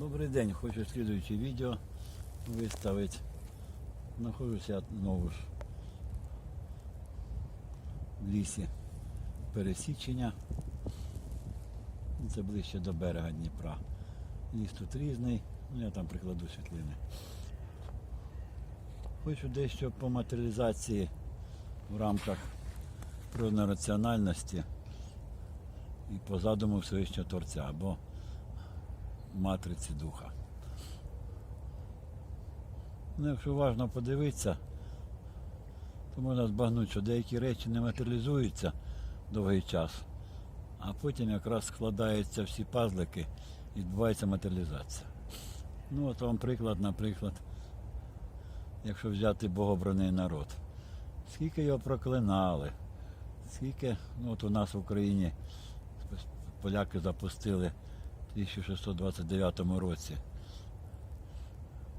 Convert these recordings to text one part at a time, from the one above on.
Добрий день, хочу слідуюче відео виставити. Знаходжуся я знову ж в лісі Пересічення. Це ближче до берега Дніпра. Ліс тут різний, я там прикладу світлини. Хочу дещо по матеріалізації в рамках природної раціональності і по задуму Всевишнього Творця або матриці духа. Якщо уважно подивитися, то можна збагнути, що деякі речі не матеріалізуються довгий час, а потім якраз складаються всі пазлики і відбувається матеріалізація. От вам приклад, наприклад, якщо взяти богобраний народ. Скільки його проклинали, скільки, от у нас в Україні поляки запустили в 1629 році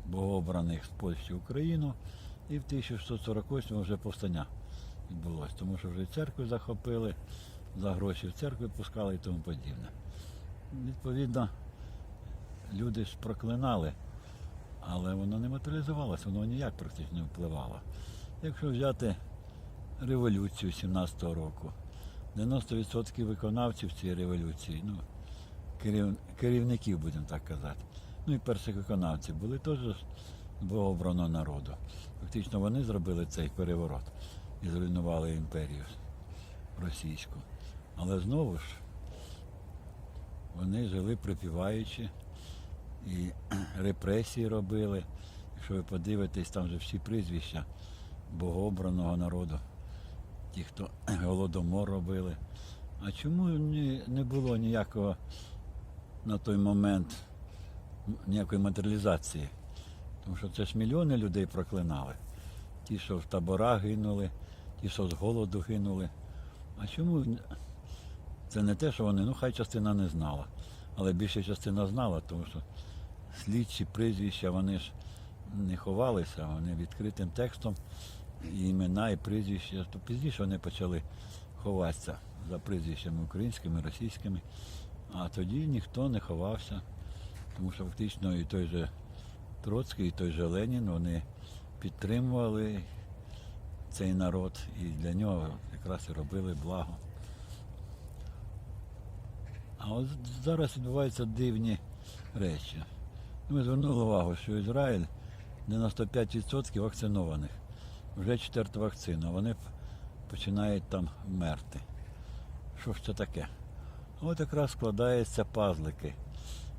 богообраних з Польщі в Україну, і в 1648 вже повстання відбулося, тому що вже церкву захопили, за гроші в церкві пускали і тому подібне. Відповідно, люди ж проклинали, але воно не матеріалізувалося, воно ніяк практично не впливало. Якщо взяти революцію 17-го року, 90% виконавців цієї революції, керівників, будемо так казати, і перших виконавців були теж з богообраного народу. Фактично вони зробили цей переворот і зруйнували імперію російську. Але знову ж вони жили припіваючи і репресії робили. Якщо ви подивитесь, там же всі прізвища богообраного народу, ті, хто голодомор робили. А чому не було ніякого на той момент ніякої матеріалізації? Тому що це ж мільйони людей проклинали. Ті, що в таборах гинули, ті, що з голоду гинули. А чому? Це не те, що вони, хай частина не знала. Але більша частина знала, тому що слідчі прізвища, вони ж не ховалися, вони відкритим текстом, і імена, і прізвища. То пізніше вони почали ховатися за прізвищами українськими, російськими. А тоді ніхто не ховався, тому що фактично і той же Троцький, і той же Ленін, вони підтримували цей народ і для нього якраз і робили благо. А от зараз відбуваються дивні речі. Ми звернули увагу, що Ізраїль 95% вакцинованих. Вже 4-та вакцина, вони починають там мерти. Що ж це таке? От якраз складаються пазлики.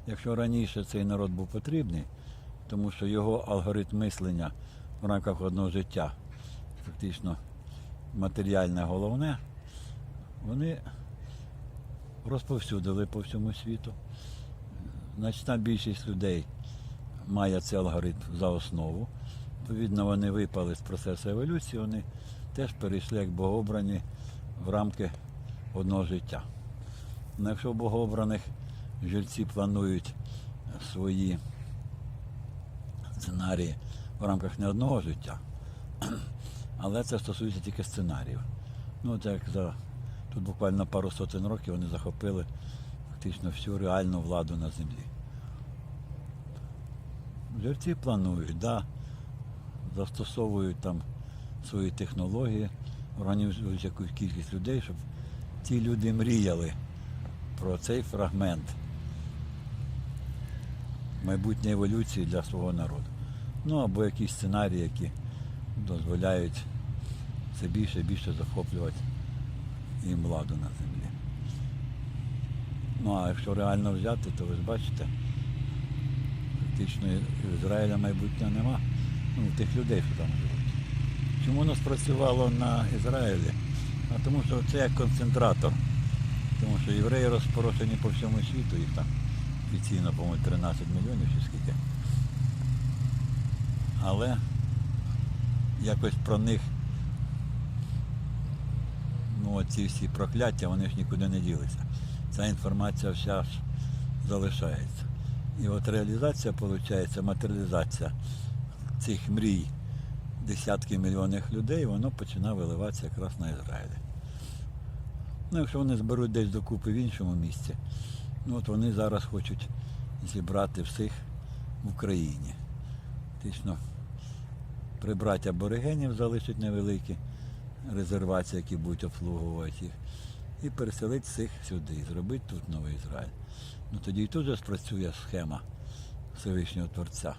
Якщо раніше цей народ був потрібний, тому що його алгоритм мислення в рамках одного життя, фактично матеріальне головне, вони розповсюдили по всьому світу. Значна більшість людей має цей алгоритм за основу. Відповідно, вони випали з процесу еволюції, вони теж перейшли як богообрані в рамки одного життя. Якщо у богообраних жильці планують свої сценарії в рамках не одного життя, але це стосується тільки сценаріїв. Тут буквально пару сотень років вони захопили фактично всю реальну владу на землі. Жильці планують, застосовують там свої технології, організують якусь кількість людей, щоб ці люди мріяли про цей фрагмент майбутньої еволюції для свого народу. Або якісь сценарії, які дозволяють все більше і більше захоплювати їм владу на землі. А якщо реально взяти, то ви ж бачите, фактично Ізраїля майбутнього нема, тих людей, що там живуть. Чому воно спрацювало на Ізраїлі? Тому що це як концентратор. Тому що євреї розпорошені по всьому світу, їх там офіційно, по-моєму, 13 мільйонів чи скільки. Але якось про них, ці всі прокляття, вони ж нікуди не ділися. Ця інформація вся ж залишається. І от реалізація, виходить, матеріалізація цих мрій десятки мільйонів людей, воно починає виливатися якраз на Ізраїлі. Якщо вони зберуть десь докупи в іншому місці, от вони зараз хочуть зібрати всіх в Україні. Фактично прибрати аборигенів, залишить невеликі резервації, які будуть обслуговувати їх, і переселити всіх сюди, і зробити тут новий Ізраїль. Ну тоді і тут же спрацює схема Всевишнього Творця.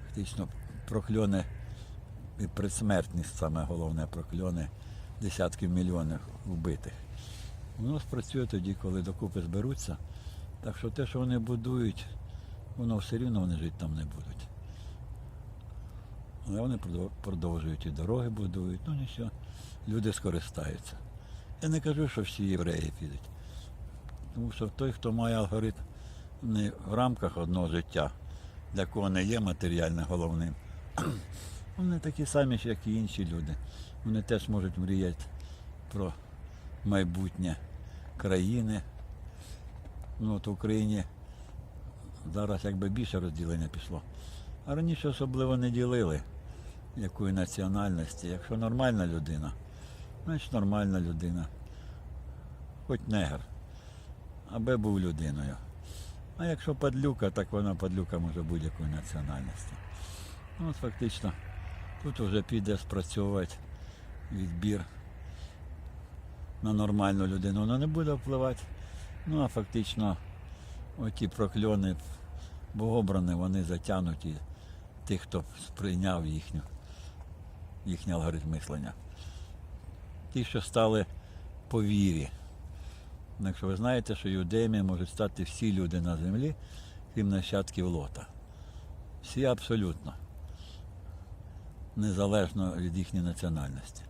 Фактично прокльони і предсмертність, саме головне, прокльони десятків мільйонів вбитих. Воно спрацює тоді, коли докупи зберуться. Так що те, що вони будують, воно все рівно вони жити там не будуть. Але вони продовжують і дороги будують, ну нічого, люди скористаються. Я не кажу, що всі євреї підуть. Тому що той, хто має алгоритм не в рамках одного життя, для кого не є матеріальне головним, вони такі самі, як і інші люди. Вони теж можуть мріяти про майбутнє країни. Ну от в Україні зараз якби більше розділення пішло. А раніше особливо не ділили, якої національності. Якщо нормальна людина, значить нормальна людина. Хоч негр, аби був людиною. А якщо падлюка, так вона падлюка може будь-якої національності. Ну, от фактично, тут вже піде спрацьовувати відбір на нормальну людину. Воно не буде впливати. Ну, а фактично, оті прокльони богобрані, вони затягнуть і тих, хто сприйняв їхній алгоритм мислення. Ті, що стали по вірі. Якщо ви знаєте, що юдеями можуть стати всі люди на землі, крім нащадків Лота. Всі абсолютно. Незалежно від їхньої національності.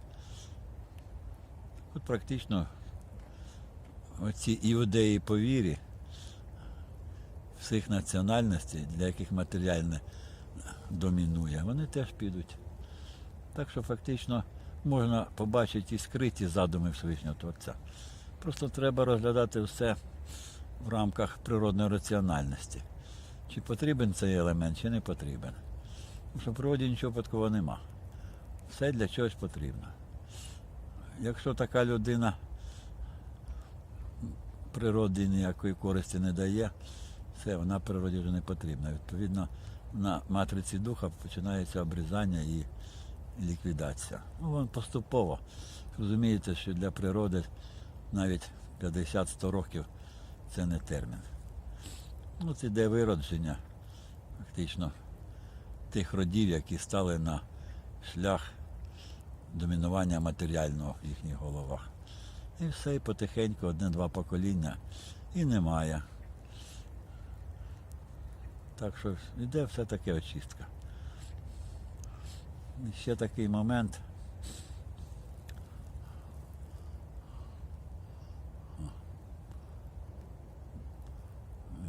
От практично оці іудеї по вірі всіх національностей, для яких матеріальне домінує, вони теж підуть. Так що фактично можна побачити і скриті задуми Всевишнього Творця. Просто треба розглядати все в рамках природної раціональності. Чи потрібен цей елемент, чи не потрібен. Тому що в природі нічого випадкового нема. Все для чогось потрібно. Якщо така людина природі ніякої користі не дає, все, вона природі вже не потрібна. Відповідно, на матриці духа починається обрізання і ліквідація. Ну, воно поступово. Розумієте, що для природи навіть 50-100 років це не термін. От іде виродження фактично тих родів, які стали на шлях домінування матеріального в їхніх головах. І все, і потихеньку, одне-два покоління, і немає. Так що йде все таке очистка. І ще такий момент.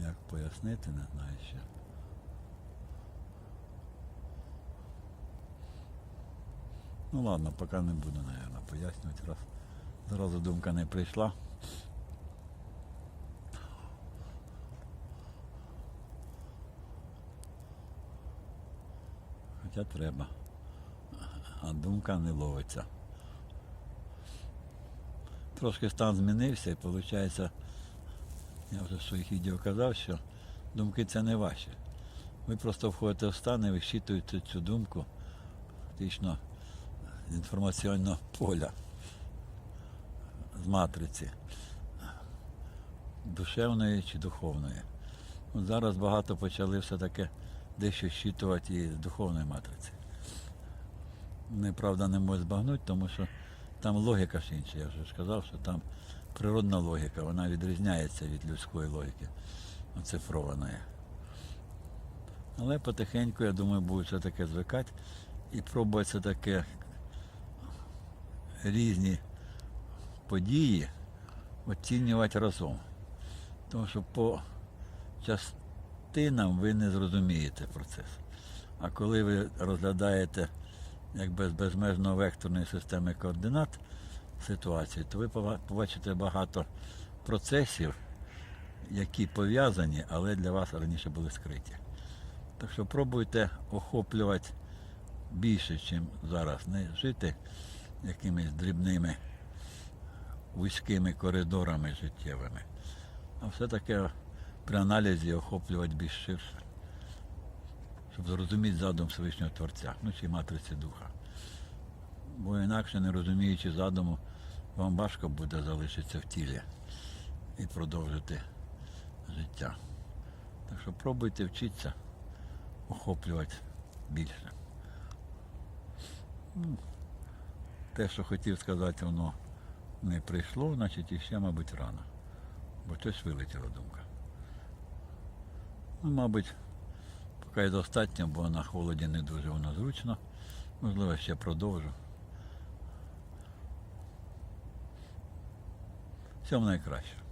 Як пояснити, не знаю ще. Ну ладно, поки не буду, мабуть, пояснювати, раз зразу думка не прийшла. Хоча треба, а думка не ловиться. Трошки стан змінився і виходить, я вже в своїх відео казав, що думки це не ваші. Ви просто входите в стан і вищитуєте цю думку фактично з інформаційного поля, з матриці, душевної чи духовної. От зараз багато почали все-таки дещо щитувати і з духовної матриці. Вони, правда, не можуть збагнути, тому що там логіка ж інша. Я вже сказав, що там природна логіка, вона відрізняється від людської логіки, оцифрованої. Але потихеньку, я думаю, будуть все-таки звикати і пробувати все-таки різні події оцінювати разом. Тому що по частинам ви не зрозумієте процес. А коли ви розглядаєте якби з безмежно векторної системи координат ситуації, то ви побачите багато процесів, які пов'язані, але для вас раніше були скриті. Так що пробуйте охоплювати більше, ніж зараз. Не жити якимись дрібними вузькими коридорами життєвими, а все-таки при аналізі охоплювати більш ширше. щоб зрозуміти задум Всевишнього Творця, ну чи матриці духа. Бо інакше, не розуміючи задуму, вам важко буде залишитися в тілі і продовжити життя. Так що пробуйте вчитися охоплювати більше. Те, що хотів сказати, воно не прийшло, значить іще, мабуть, рано. Бо щось вилетіла думка. Ну, мабуть, поки достатньо, бо на холоді не дуже воно зручно. Можливо, ще продовжу. Всього найкраще.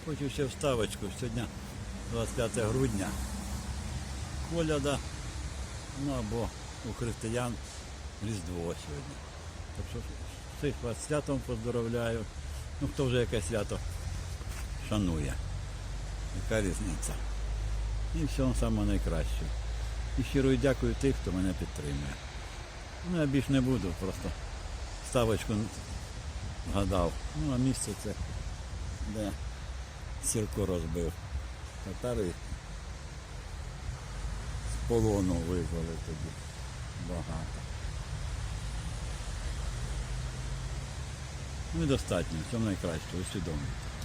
Хочу ще вставочку. Сьогодні 25 грудня. Коляда, ну або у християн Різдво сьогодні. Так що всіх вас з святом поздоровляю. Ну хто вже яке свято шанує. Яка різниця. І всього самого найкращого. І щиро дякую тих, хто мене підтримує. Ну я більш не буду, просто вставочку згадав. Ну а місце це, де Сірко розбив. Татари з полону визвали тоді багато. Ну і достатньо, всього найкращого, усвідомлюйте.